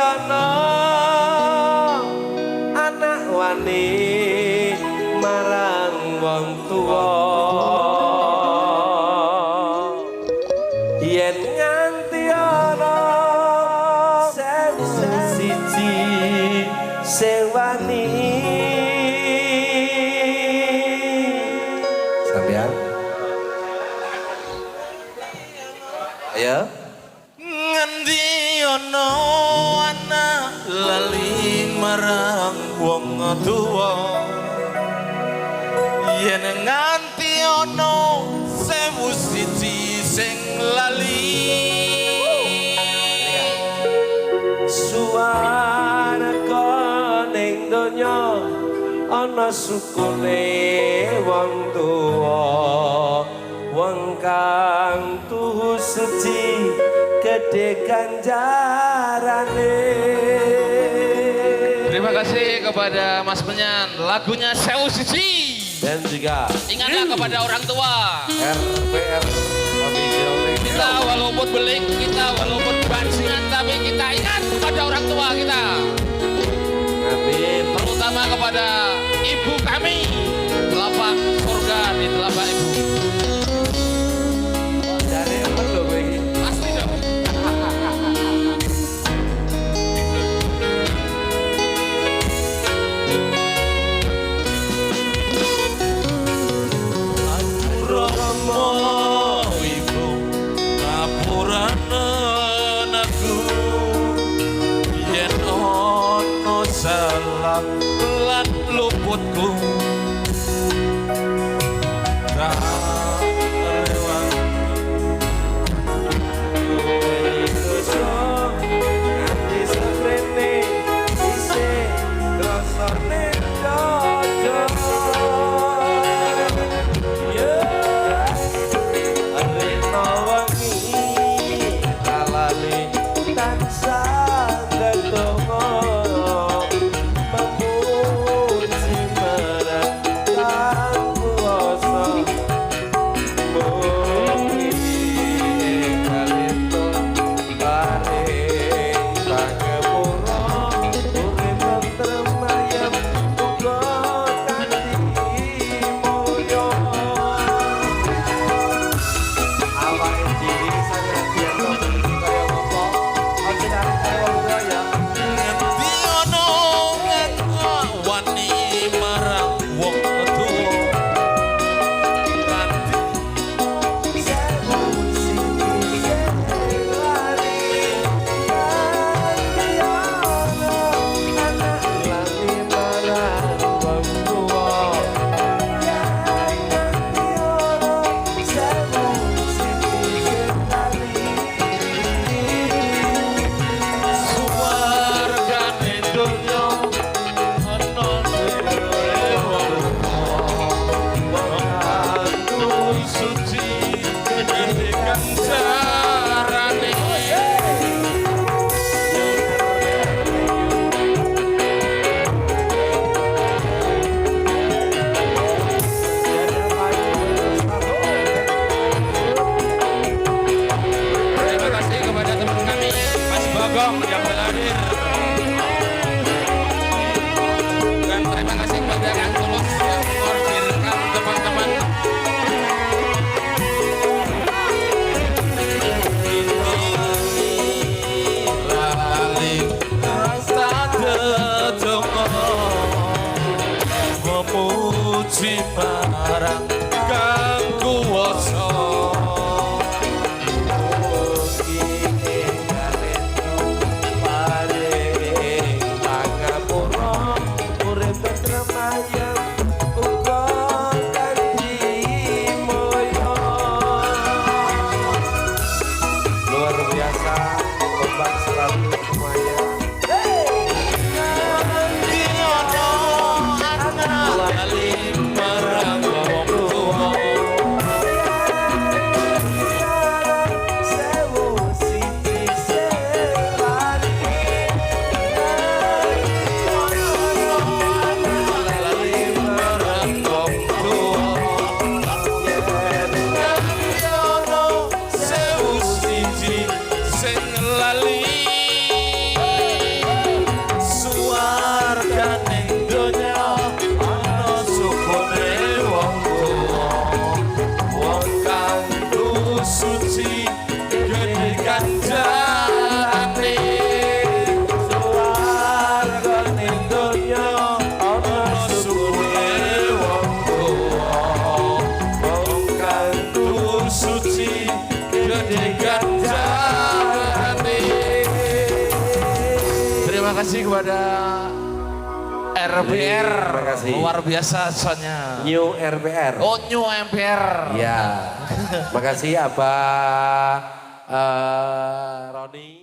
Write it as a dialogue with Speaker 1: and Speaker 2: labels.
Speaker 1: ana anak wani marang wong tuwa yen nganti ana siji sing wani sampeyan ayo
Speaker 2: ngendi ana anak lali marang wong tuwa yen nganti ana sewu siji sing lali
Speaker 1: suwarga ning donya ana sukune wong tuwa wong kang tuhu suci gede ganjarane.
Speaker 2: Terima kasih kepada Mas Penyan lagunya Sewu Siji
Speaker 1: Dan juga
Speaker 2: ingatlah kepada orang tua
Speaker 1: RPR Official
Speaker 2: kita walaupun belik kita walaupun bajingan tapi kita ingat kepada orang tua kita
Speaker 1: Amin.
Speaker 2: terutama kepada ibu kami telapak surga di telapak ibu
Speaker 1: Dari perlu gue ini.
Speaker 2: pasti dong Rama ibu ngapurana anakku yen ono salah lan luputku Marang kang kuwasa
Speaker 1: luar biasa kompak selalu semuanya.
Speaker 2: marang wong kasih kepada RBR.
Speaker 1: Terima kasih.
Speaker 2: Luar biasa soalnya.
Speaker 1: New RBR.
Speaker 2: Oh, New MPR.
Speaker 1: Ya. Makasih Abah Roni.